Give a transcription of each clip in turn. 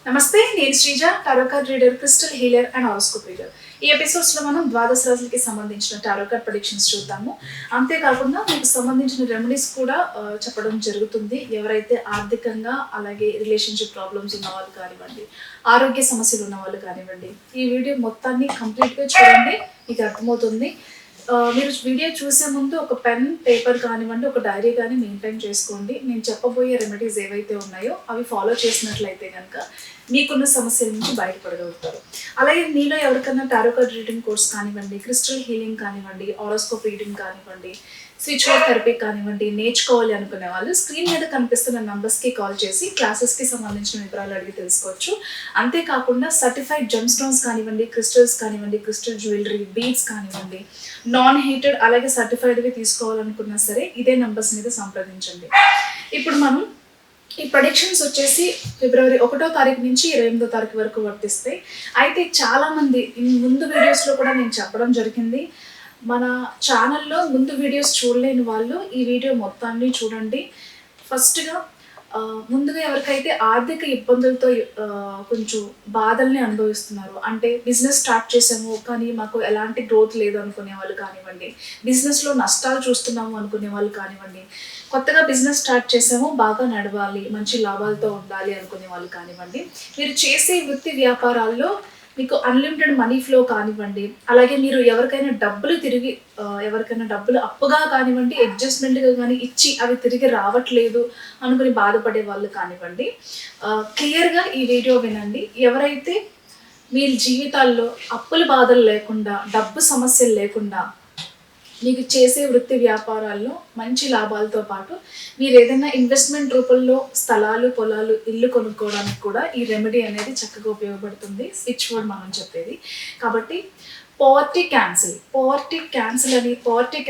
నమస్తే, నేను Sreeja, tarot card reader, crystal healer and horoscope reader. ఈ ఎపిసోడ్స్లో మనం ద్వాదశ రాశులకి సంబంధించిన టారో కార్డ్ ప్రెడిక్షన్స్ చూద్దాము. అంతేకాకుండా మీకు సంబంధించిన రెమెడీస్ కూడా చెప్పడం జరుగుతుంది. ఎవరైతే ఆర్థికంగా అలాగే రిలేషన్షిప్ ప్రాబ్లమ్స్ ఉన్న వాళ్ళు కానివ్వండి, ఆరోగ్య సమస్యలు ఉన్న వాళ్ళు కానివ్వండి, ఈ వీడియో మొత్తాన్ని కంప్లీట్గా చూడండి, మీకు అర్థమవుతుంది. మీరు వీడియో చూసే ముందు ఒక పెన్ పేపర్ కానివ్వండి, ఒక డైరీ కానీ మెయింటైన్ చేసుకోండి. నేను చెప్పబోయే రెమెడీస్ ఏవైతే ఉన్నాయో అవి ఫాలో చేసినట్లయితే కనుక మీకున్న సమస్యల నుంచి బయటపడగలుగుతారు. అలాగే మీలో ఎవరికైనా టారో కార్డ్ రీడింగ్ కోర్స్ కానివ్వండి, క్రిస్టల్ హీలింగ్ కానివ్వండి, హారోస్కోప్ రీడింగ్ కానివ్వండి, స్విచ్ వర్డ్ థెరపీ కానివ్వండి నేర్చుకోవాలి అనుకునే వాళ్ళు స్క్రీన్ మీద కనిపిస్తున్న నంబర్స్కి కాల్ చేసి క్లాసెస్కి సంబంధించిన వివరాలు అడిగి తెలుసుకోవచ్చు. అంతేకాకుండా సర్టిఫైడ్ జెమ్ స్టోన్స్ కానివ్వండి, క్రిస్టల్స్ కానివ్వండి, క్రిస్టల్ జ్యువెలరీ, బీడ్స్ కానివ్వండి, నాన్ హీటెడ్ అలాగే సర్టిఫైడ్వి తీసుకోవాలనుకున్నా సరే ఇదే నంబర్స్ మీద సంప్రదించండి. ఇప్పుడు మనం ఈ ప్రొడిక్షన్స్ వచ్చేసి ఫిబ్రవరి 1వ తారీఖు నుంచి 28వ తారీఖు వరకు వర్తిస్తాయి. అయితే చాలామంది ముందు వీడియోస్లో కూడా నేను చెప్పడం జరిగింది, మన ఛానల్లో ముందు వీడియోస్ చూడలేని వాళ్ళు ఈ వీడియో మొత్తాన్ని చూడండి. ఫస్ట్గా ముందుగా ఎవరికైతే ఆర్థిక ఇబ్బందులతో కొంచెం బాధల్ని అనుభవిస్తున్నారు, అంటే బిజినెస్ స్టార్ట్ చేసాము కానీ మాకు ఎలాంటి గ్రోత్ లేదు అనుకునే వాళ్ళు కానివ్వండి, బిజినెస్లో నష్టాలు చూస్తున్నాము అనుకునే వాళ్ళు కానివ్వండి, కొత్తగా బిజినెస్ స్టార్ట్ చేసాము బాగా నడవాలి మంచి లాభాలతో ఉండాలి అనుకునే వాళ్ళు కానివ్వండి, మీరు చేసే వృత్తి వ్యాపారాల్లో మీకు అన్లిమిటెడ్ మనీ ఫ్లో కానివ్వండి, అలాగే మీరు ఎవరికైనా డబ్బులు అప్పుగా కానివ్వండి, అడ్జస్ట్మెంట్గా కానీ ఇచ్చి అవి తిరిగి రావట్లేదు అనుకుని బాధపడే వాళ్ళు కానివ్వండి, క్లియర్గా ఈ వీడియో వినండి. ఎవరైతే మీ జీవితాల్లో అప్పుల బాధలు లేకుండా, డబ్బు సమస్యలు లేకుండా, మీకు చేసే వృత్తి వ్యాపారాల్లో మంచి లాభాలతో పాటు మీరు ఏదైనా ఇన్వెస్ట్మెంట్ రూపంలో స్థలాలు, పొలాలు, ఇల్లు కొనుక్కోవడానికి కూడా ఈ రెమెడీ అనేది చక్కగా ఉపయోగపడుతుంది. స్విచ్ వర్డ్ మనం చెప్పేది కాబట్టి పావర్టీ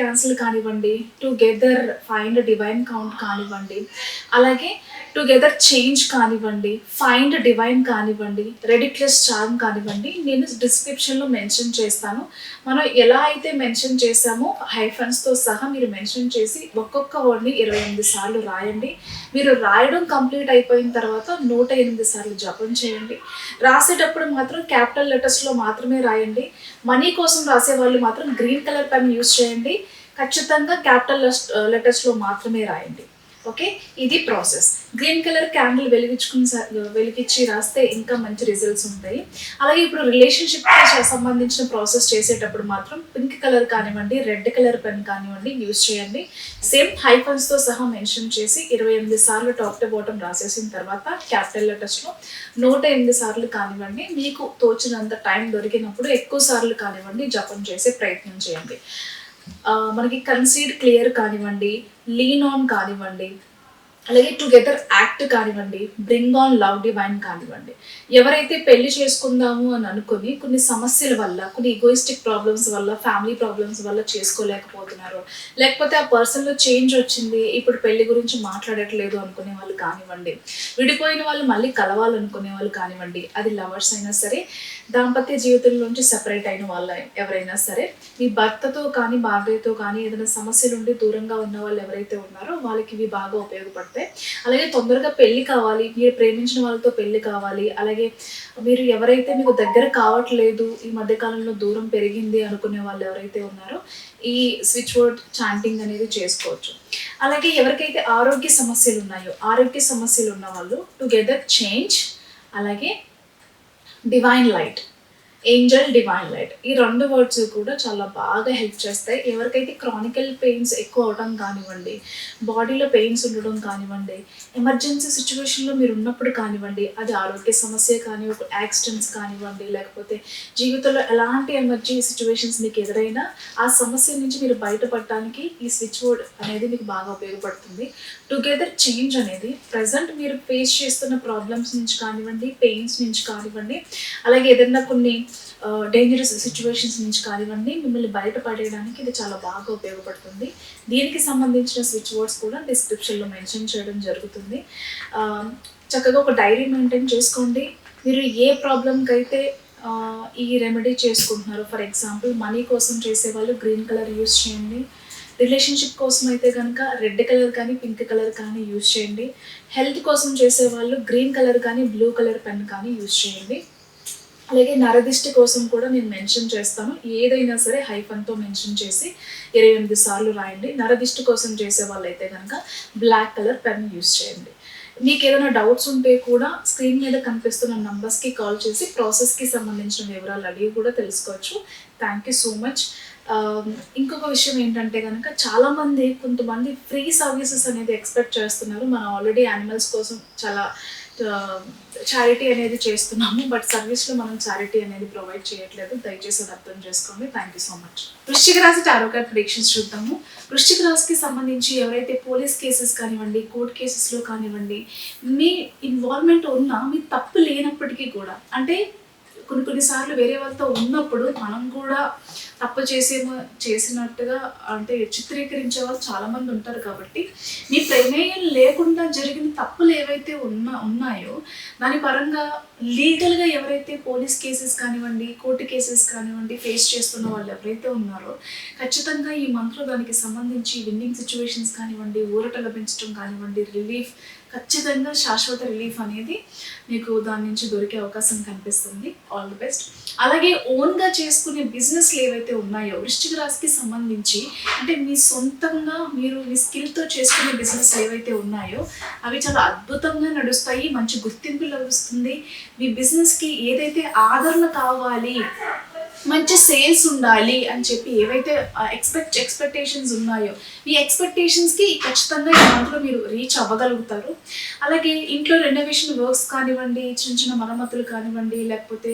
క్యాన్సిల్ కానివ్వండి, టుగెదర్ ఫైండ్ డివైన్ కౌంట్ కానివ్వండి, అలాగే టుగెదర్ చేంజ్ కానివ్వండి, ఫైండ్ డివైన్ కానివ్వండి, రెడిక్లెస్ చార్మ్ కానివ్వండి, నేను డిస్క్రిప్షన్లో మెన్షన్ చేస్తాను. మనం ఎలా అయితే మెన్షన్ చేసామో హైఫన్స్తో సహా మీరు మెన్షన్ చేసి ఒక్కొక్క వర్డ్ని 28 సార్లు రాయండి. మీరు రాయడం కంప్లీట్ అయిపోయిన తర్వాత 108 సార్లు జపం చేయండి. రాసేటప్పుడు మాత్రం క్యాపిటల్ లెటర్స్లో మాత్రమే రాయండి. మనీ కోసం రాసే వాళ్ళు మాత్రం గ్రీన్ కలర్ పెన్ యూజ్ చేయండి. ఖచ్చితంగా క్యాపిటల్ లెటర్స్లో మాత్రమే రాయండి. ఓకే, ఇది ప్రాసెస్. గ్రీన్ కలర్ క్యాండిల్ వెలిగించి రాస్తే ఇంకా మంచి రిజల్ట్స్ ఉంటాయి. అలాగే ఇప్పుడు రిలేషన్షిప్కి సంబంధించిన ప్రాసెస్ చేసేటప్పుడు మాత్రం పింక్ కలర్ కానివ్వండి, రెడ్ కలర్ పెన్ కానివ్వండి యూజ్ చేయండి. సేమ్ హైఫన్స్తో సహా మెన్షన్ చేసి 28 సార్లు టాప్ టు బాటమ్ రాసేసిన తర్వాత క్యాపిటల్ లెటర్స్లో 108 సార్లు కానివ్వండి, మీకు తోచినంత టైం దొరికినప్పుడు ఎక్కువ సార్లు కానివ్వండి జపం చేసే ప్రయత్నం చేయండి. మనకి కన్సీడ్ క్లియర్ కానివ్వండి, లీన్ ఆన్ కానివ్వండి, అలాగే టుగెదర్ యాక్ట్ కానివ్వండి, బ్రింగ్ ఆన్ లవ్ డివైన్ కానివ్వండి. ఎవరైతే పెళ్లి చేసుకుందాము అని అనుకుని కొన్ని సమస్యల వల్ల, కొన్ని ఈగోయిస్టిక్ ప్రాబ్లమ్స్ వల్ల, ఫ్యామిలీ ప్రాబ్లమ్స్ వల్ల చేసుకోలేకపోతున్నారు, లేకపోతే ఆ పర్సన్లో చేంజ్ వచ్చింది ఇప్పుడు పెళ్లి గురించి మాట్లాడట్లేదు అనుకునే వాళ్ళు కానివ్వండి, విడిపోయిన వాళ్ళు మళ్ళీ కలవాలనుకునే వాళ్ళు కానివ్వండి, అది లవర్స్ అయినా సరే, దాంపత్య జీవితంలోంచి సెపరేట్ అయిన వాళ్ళు ఎవరైనా సరే, మీ భర్తతో కానీ భార్యతో కానీ ఏదైనా సమస్యలు ఉండి దూరంగా ఉన్న వాళ్ళు ఎవరైతే ఉన్నారో వాళ్ళకి ఇవి బాగా ఉపయోగపడతాయి. అలాగే తొందరగా పెళ్లి కావాలి, మీరు ప్రేమించిన వాళ్ళతో పెళ్లి కావాలి, అలాగే మీరు ఎవరైతే మీకు దగ్గర కావట్లేదు, ఈ మధ్యకాలంలో దూరం పెరిగింది అనుకునే వాళ్ళు ఎవరైతే ఉన్నారో ఈ స్విచ్ వర్డ్ చాంటింగ్ అనేది చేసుకోవచ్చు. అలాగే ఎవరికైతే ఆరోగ్య సమస్యలు ఉన్న వాళ్ళు టుగెదర్ చేంజ్, అలాగే divine light, Angel divine light, ఈ 2 వర్డ్స్ కూడా చాలా బాగా హెల్ప్ చేస్తాయి. ఎవరికైతే క్రానికల్ పెయిన్స్ ఎక్కువ అవడం కానివ్వండి, బాడీలో పెయిన్స్ ఉండడం కానివ్వండి, ఎమర్జెన్సీ సిచ్యువేషన్లో మీరు ఉన్నప్పుడు కానివ్వండి, అది ఆరోగ్య సమస్య కానీ, ఒక యాక్సిడెంట్స్ కానివ్వండి, లేకపోతే జీవితంలో ఎలాంటి ఎమర్జెన్సీ సిచ్యువేషన్స్ మీకు ఎదురైనా ఆ సమస్య నుంచి మీరు బయటపడటానికి ఈ స్విచ్ వర్డ్ అనేది మీకు బాగా ఉపయోగపడుతుంది. టుగెదర్ చేంజ్ అనేది ప్రజెంట్ మీరు ఫేస్ చేస్తున్న ప్రాబ్లమ్స్ నుంచి కానివ్వండి, పెయిన్స్ నుంచి కానివ్వండి, అలాగే ఏదైనా కొన్ని డేంజరస్ సిచ్యువేషన్స్ నుంచి కానివ్వండి మిమ్మల్ని బయటపడేయడానికి ఇది చాలా బాగా ఉపయోగపడుతుంది. దీనికి సంబంధించిన స్విచ్ వర్డ్స్ కూడా డిస్క్రిప్షన్లో మెన్షన్ చేయడం జరుగుతుంది. చక్కగా ఒక డైరీ మెయింటైన్ చేసుకోండి. మీరు ఏ ప్రాబ్లంకి అయితే ఈ రెమెడీ చేసుకుంటున్నారు, ఫర్ ఎగ్జాంపుల్ మనీ కోసం చేసే వాళ్ళు గ్రీన్ కలర్ యూస్ చేయండి, రిలేషన్షిప్ కోసం అయితే కనుక రెడ్ కలర్ కానీ పింక్ కలర్ కానీ యూజ్ చేయండి. హెల్త్ కోసం చేసేవాళ్ళు గ్రీన్ కలర్ కానీ బ్లూ కలర్ పెన్ కానీ యూజ్ చేయండి. అలాగే నరదిష్టి కోసం కూడా నేను మెన్షన్ చేస్తాను. ఏదైనా సరే హైఫన్తో మెన్షన్ చేసి 28 సార్లు రాయండి. నరదిష్టి కోసం చేసే వాళ్ళైతే కనుక బ్లాక్ కలర్ పెన్ యూజ్ చేయండి. మీకు ఏదైనా డౌట్స్ ఉంటే కూడా స్క్రీన్ మీద కనిపిస్తున్న నంబర్స్కి కాల్ చేసి ప్రాసెస్కి సంబంధించిన వివరాలు అడిగి కూడా తెలుసుకోవచ్చు. Thank you so much. ఇంకొక విషయం ఏంటంటే కనుక చాలామంది కొంతమంది ఫ్రీ సర్వీసెస్ అనేది ఎక్స్పెక్ట్ చేస్తున్నారు. మనం ఆల్రెడీ యానిమల్స్ కోసం చాలా చారిటీ అనేది చేస్తున్నాము, బట్ సర్వీస్లో మనం చారిటీ అనేది ప్రొవైడ్ చేయట్లేదు. దయచేసి అది అర్థం చేసుకోండి. Thank you so much. వృశ్చిక రాశి టారో కార్డ్ ప్రెడిక్షన్స్ చూద్దాము. వృశ్చిక రాశికి సంబంధించి ఎవరైతే పోలీస్ కేసెస్ కానివ్వండి, కోర్ట్ కేసెస్లో కానివ్వండి మీ ఇన్వాల్వ్మెంట్ ఉన్నా మీ తప్పు లేనప్పటికీ కూడా, అంటే కొన్నిసార్లు వేరే వాళ్ళతో ఉన్నప్పుడు మనం కూడా తప్పు చేసినట్టుగా అంటే చిత్రీకరించే వాళ్ళు చాలామంది ఉంటారు. కాబట్టి మీ ప్రమేయం లేకుండా జరిగిన తప్పులు ఏవైతే ఉన్నాయో దాని పరంగా లీగల్గా ఎవరైతే పోలీస్ కేసెస్ కానివ్వండి, కోర్టు కేసెస్ కానివ్వండి ఫేస్ చేస్తున్న వాళ్ళు ఎవరైతే ఉన్నారో ఖచ్చితంగా ఈ మంత్లో దానికి సంబంధించి విన్నింగ్ సిచ్యువేషన్స్ కానివ్వండి, ఊరట లభించడం కానివ్వండి, రిలీఫ్, ఖచ్చితంగా శాశ్వత రిలీఫ్ అనేది మీకు దాని నుంచి దొరికే అవకాశం కనిపిస్తుంది. All the best. అలాగే ఓన్గా చేసుకునే బిజినెస్లు ఏవైతే ఉన్నాయో వృశ్చిక రాశికి సంబంధించి, అంటే మీ సొంతంగా మీరు మీ స్కిల్తో చేసుకునే బిజినెస్ ఏవైతే ఉన్నాయో అవి చాలా అద్భుతంగా నడుస్తాయి. మంచి గుర్తింపు లభిస్తుంది. మీ బిజినెస్కి ఏదైతే ఆదరణ కావాలి, మంచి సేల్స్ ఉండాలి అని చెప్పి ఏవైతే ఎక్స్పెక్టేషన్స్ ఉన్నాయో మీ ఎక్స్పెక్టేషన్స్కి ఖచ్చితంగా ఈ మంత్లో మీరు రీచ్ అవ్వగలుగుతారు. అలాగే ఇంట్లో రెనోవేషన్ వర్క్స్ కానివ్వండి, చిన్న చిన్న మరమ్మతులు కానివ్వండి, లేకపోతే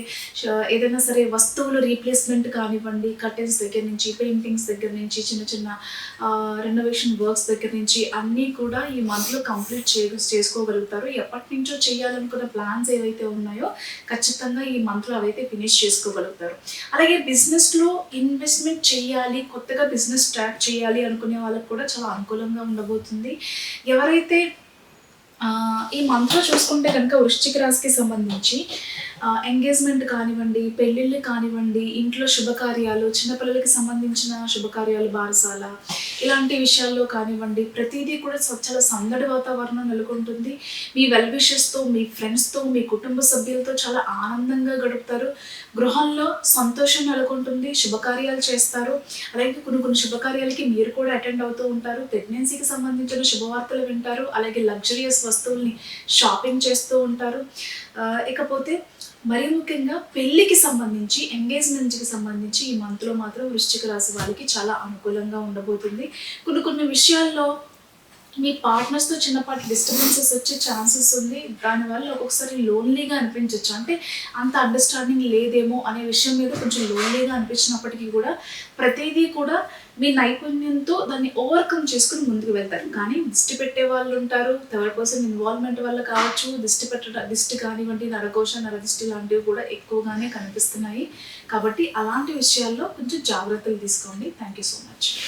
ఏదైనా సరే వస్తువులు రీప్లేస్మెంట్ కానివ్వండి, కర్టెన్స్ దగ్గర నుంచి, పెయింటింగ్స్ దగ్గర నుంచి, చిన్న చిన్న రెనోవేషన్ వర్క్స్ దగ్గర నుంచి అన్నీ కూడా ఈ మంత్లో కంప్లీట్ చేసుకోగలుగుతారు. ఎప్పటి నుంచో చేయాలనుకున్న ప్లాన్స్ ఏవైతే ఉన్నాయో ఖచ్చితంగా ఈ మంత్లో అవైతే ఫినిష్ చేసుకోగలుగుతారు. అలాగే బిజినెస్లో ఇన్వెస్ట్మెంట్ చేయాలి, కొత్తగా బిజినెస్ స్టార్ట్ చేయాలి అనుకునే వాళ్ళకి కూడా చాలా అనుకూలంగా ఉండబోతుంది. ఎవరైతే ఈ మంత్లో చూసుకుంటే కనుక వృశ్చిక రాశికి సంబంధించి ఎంగేజ్మెంట్ కానివ్వండి, పెళ్ళిళ్ళు కానివ్వండి, ఇంట్లో శుభకార్యాలు, చిన్నపిల్లలకి సంబంధించిన శుభకార్యాలు, బారసాల, ఇలాంటి విషయాల్లో కానివ్వండి ప్రతిదీ కూడా చాలా సందడి వాతావరణం నెలకొంటుంది. మీ వెల్ విషెస్తో, మీ ఫ్రెండ్స్తో, మీ కుటుంబ సభ్యులతో చాలా ఆనందంగా గడుపుతారు. గృహంలో సంతోషం నెలకొంటుంది. శుభకార్యాలు చేస్తారు. అలాగే కొన్ని శుభకార్యాలకి మీరు కూడా అటెండ్ అవుతూ ఉంటారు. ప్రెగ్నెన్సీకి సంబంధించిన శుభవార్తలు వింటారు. అలాగే లగ్జరియస్ వస్తువుల్ని షాపింగ్ చేస్తూ ఉంటారు. ఇకపోతే మరి ముఖ్యంగా పెళ్ళికి సంబంధించి, ఎంగేజ్మెంట్కి సంబంధించి ఈ మంత్లో మాత్రం వృశ్చిక రాశి వాళ్ళకి చాలా అనుకూలంగా ఉండబోతుంది. కొన్ని విషయాల్లో మీ పార్ట్నర్స్తో చిన్నపాటి డిస్టర్బెన్సెస్ వచ్చే ఛాన్సెస్ ఉంది. దానివల్ల ఒక్కొక్కసారి లోన్లీగా అనిపించవచ్చు. అంటే అంత అండర్స్టాండింగ్ లేదేమో అనే విషయం మీద కొంచెం లోన్లీగా అనిపించినప్పటికీ కూడా ప్రతిదీ కూడా మీ నైపుణ్యంతో దాన్ని ఓవర్కమ్ చేసుకుని ముందుకు వెళ్తారు. కానీ దిష్టి పెట్టే వాళ్ళు ఉంటారు. థర్డ్ పర్సన్ ఇన్వాల్వ్మెంట్ వల్ల కావచ్చు, దిష్టి కానివ్వండి, నరదిష్టి లాంటివి కూడా ఎక్కువగానే కనిపిస్తున్నాయి. కాబట్టి అలాంటి విషయాల్లో కొంచెం జాగ్రత్తలు తీసుకోండి. Thank you so much.